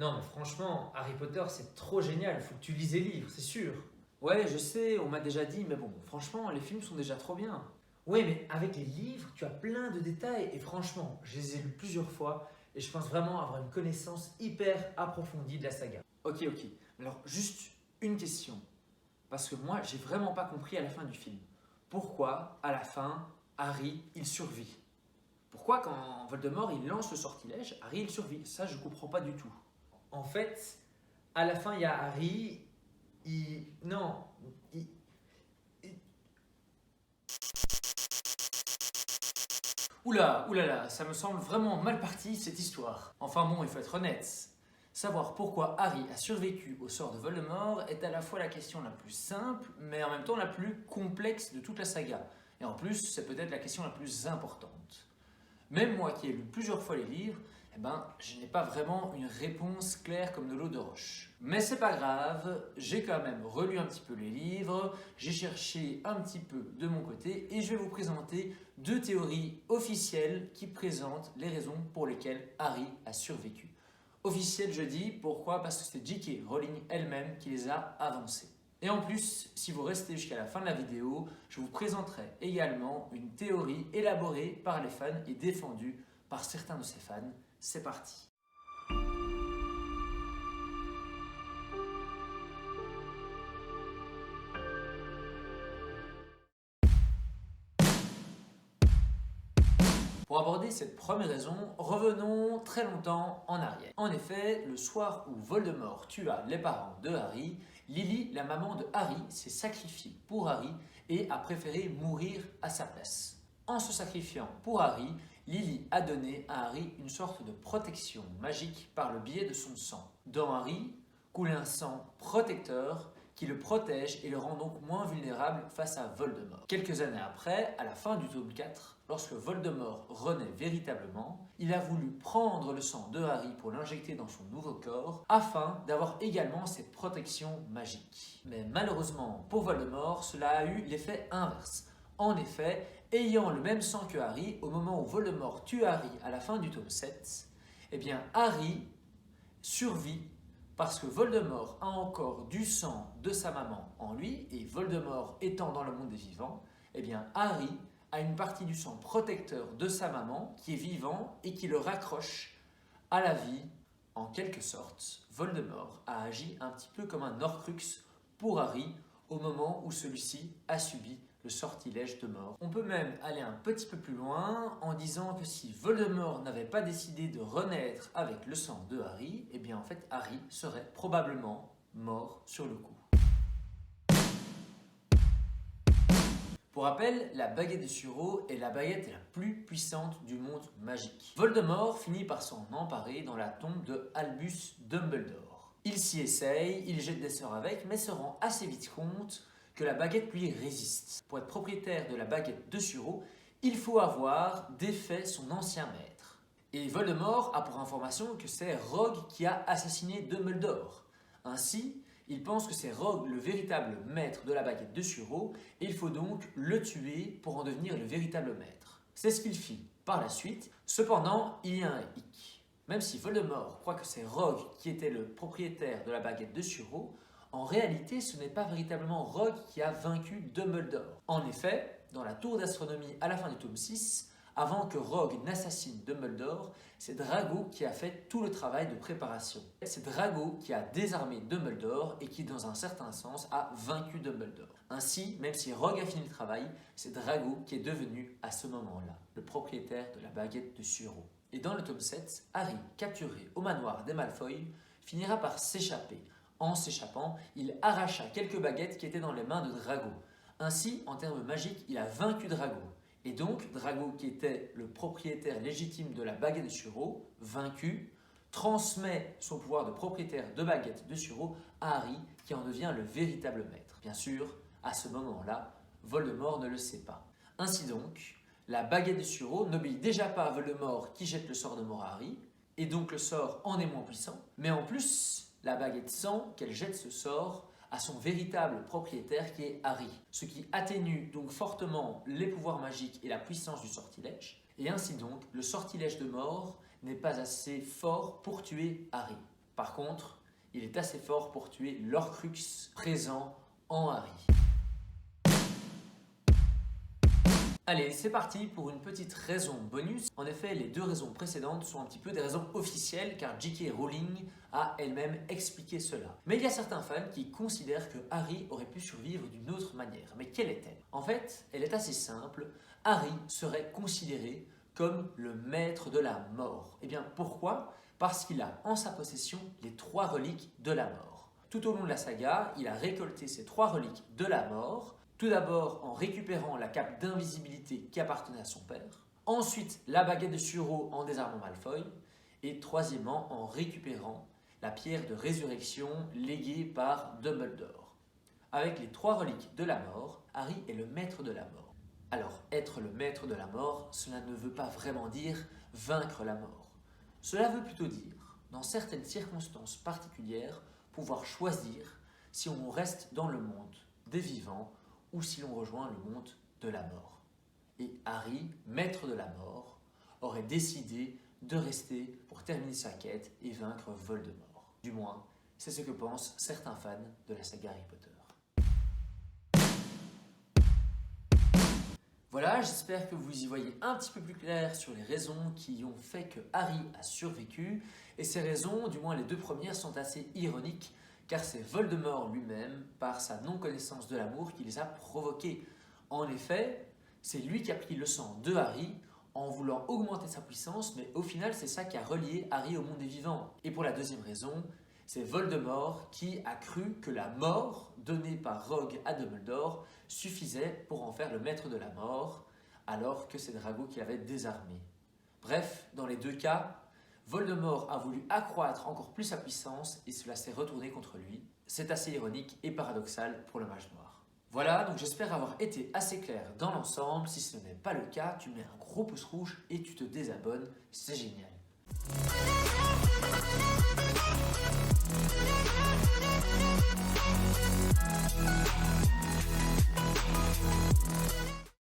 Non, mais franchement, Harry Potter, c'est trop génial. Faut que tu lises les livres, c'est sûr. Ouais, je sais, on m'a déjà dit, mais bon, franchement, les films sont déjà trop bien. Oui, mais avec les livres, tu as plein de détails. Et franchement, je les ai lus plusieurs fois. Et je pense vraiment avoir une connaissance hyper approfondie de la saga. Ok. Alors, juste une question. Parce que moi, j'ai vraiment pas compris à la fin du film. Pourquoi, à la fin, Harry, il survit? Pourquoi, quand Voldemort, il lance le sortilège, Harry, il survit? Ça, je comprends pas du tout. En fait, à la fin, il y a Harry. Non. il- Oulala, ça me semble vraiment mal parti cette histoire. Enfin bon, il faut être honnête. Savoir pourquoi Harry a survécu au sort de Voldemort est à la fois la question la plus simple, mais en même temps la plus complexe de toute la saga. Et en plus, c'est peut-être la question la plus importante. Même moi qui ai lu plusieurs fois les livres, je n'ai pas vraiment une réponse claire comme de l'eau de roche. Mais c'est pas grave, j'ai quand même relu un petit peu les livres, j'ai cherché un petit peu de mon côté et je vais vous présenter deux théories officielles qui présentent les raisons pour lesquelles Harry a survécu. Officielles, je dis, pourquoi? Parce que c'est J.K. Rowling elle-même qui les a avancées. Et en plus, si vous restez jusqu'à la fin de la vidéo, je vous présenterai également une théorie élaborée par les fans et défendue par certains de ces fans. C'est parti. Pour aborder cette première raison, revenons très longtemps en arrière. En effet, le soir où Voldemort tua les parents de Harry, Lily, la maman de Harry, s'est sacrifiée pour Harry et a préféré mourir à sa place. En se sacrifiant pour Harry, Lily a donné à Harry une sorte de protection magique par le biais de son sang. Dans Harry coule un sang protecteur qui le protège et le rend donc moins vulnérable face à Voldemort. Quelques années après, à la fin du tome 4, lorsque Voldemort renaît véritablement, il a voulu prendre le sang de Harry pour l'injecter dans son nouveau corps afin d'avoir également cette protection magique. Mais malheureusement pour Voldemort, cela a eu l'effet inverse. En effet, ayant le même sang que Harry, au moment où Voldemort tue Harry à la fin du tome 7, Harry survit parce que Voldemort a encore du sang de sa maman en lui, et Voldemort étant dans le monde des vivants, Harry a une partie du sang protecteur de sa maman qui est vivant et qui le raccroche à la vie. En quelque sorte, Voldemort a agi un petit peu comme un Horcrux pour Harry au moment où celui-ci a subi le sortilège de mort. On peut même aller un petit peu plus loin en disant que si Voldemort n'avait pas décidé de renaître avec le sang de Harry, Harry serait probablement mort sur le coup. Pour rappel, la baguette de Suro est la baguette la plus puissante du monde magique. Voldemort finit par s'en emparer dans la tombe de Albus Dumbledore. Il s'y essaye, il jette des sorts avec, mais se rend assez vite compte que la baguette lui résiste. Pour être propriétaire de la baguette de Suro, il faut avoir défait son ancien maître. Et Voldemort a pour information que c'est Rogue qui a assassiné Dumbledore. Ainsi, il pense que c'est Rogue le véritable maître de la baguette de Suro et il faut donc le tuer pour en devenir le véritable maître. C'est ce qu'il fit par la suite. Cependant, il y a un hic. Même si Voldemort croit que c'est Rogue qui était le propriétaire de la baguette de Suro, en réalité, ce n'est pas véritablement Rogue qui a vaincu Dumbledore. En effet, dans la tour d'astronomie à la fin du tome 6, avant que Rogue n'assassine Dumbledore, c'est Drago qui a fait tout le travail de préparation. C'est Drago qui a désarmé Dumbledore et qui, dans un certain sens, a vaincu Dumbledore. Ainsi, même si Rogue a fini le travail, c'est Drago qui est devenu, à ce moment-là, le propriétaire de la baguette de Suro. Et dans le tome 7, Harry, capturé au manoir des Malfoy, finira par s'échapper. En s'échappant, il arracha quelques baguettes qui étaient dans les mains de Drago. Ainsi, en termes magiques, il a vaincu Drago. Et donc, Drago, qui était le propriétaire légitime de la baguette de Suro, vaincu, transmet son pouvoir de propriétaire de baguette de Suro à Harry, qui en devient le véritable maître. Bien sûr, à ce moment-là, Voldemort ne le sait pas. Ainsi donc, la baguette de Suro n'obéit déjà pas à Voldemort qui jette le sort de mort à Harry, et donc le sort en est moins puissant, mais en plus, la baguette sent qu'elle jette ce sort à son véritable propriétaire qui est Harry, ce qui atténue donc fortement les pouvoirs magiques et la puissance du sortilège, et ainsi donc le sortilège de mort n'est pas assez fort pour tuer Harry. Par contre, il est assez fort pour tuer l'Horcrux présent en Harry. Allez, c'est parti pour une petite raison bonus. En effet, les deux raisons précédentes sont un petit peu des raisons officielles car J.K. Rowling a elle-même expliqué cela. Mais il y a certains fans qui considèrent que Harry aurait pu survivre d'une autre manière. Mais quelle est-elle? En fait, elle est assez simple. Harry serait considéré comme le maître de la mort. Et bien pourquoi? Parce qu'il a en sa possession les 3 reliques de la mort. Tout au long de la saga, il a récolté ces 3 reliques de la mort. Tout d'abord en récupérant la cape d'invisibilité qui appartenait à son père, ensuite la baguette de Suro en désarmant Malfoy, et troisièmement en récupérant la pierre de résurrection léguée par Dumbledore. Avec les 3 reliques de la mort, Harry est le maître de la mort. Alors, être le maître de la mort, cela ne veut pas vraiment dire vaincre la mort. Cela veut plutôt dire, dans certaines circonstances particulières, pouvoir choisir si on reste dans le monde des vivants ou si l'on rejoint le monde de la mort. Et Harry, maître de la mort, aurait décidé de rester pour terminer sa quête et vaincre Voldemort. Du moins, c'est ce que pensent certains fans de la saga Harry Potter. Voilà, j'espère que vous y voyez un petit peu plus clair sur les raisons qui ont fait que Harry a survécu. Et ces raisons, du moins les 2 premières, sont assez ironiques car c'est Voldemort lui-même, par sa non-connaissance de l'amour, qui les a provoqués. En effet, c'est lui qui a pris le sang de Harry en voulant augmenter sa puissance, mais au final, c'est ça qui a relié Harry au monde des vivants. Et pour la deuxième raison, c'est Voldemort qui a cru que la mort donnée par Rogue à Dumbledore suffisait pour en faire le maître de la mort, alors que c'est Drago qui l'avait désarmé. Bref, dans les 2 cas, Voldemort a voulu accroître encore plus sa puissance et cela s'est retourné contre lui. C'est assez ironique et paradoxal pour le mage noir. Voilà, donc j'espère avoir été assez clair dans l'ensemble. Si ce n'est pas le cas, tu mets un gros pouce rouge et tu te désabonnes, c'est génial.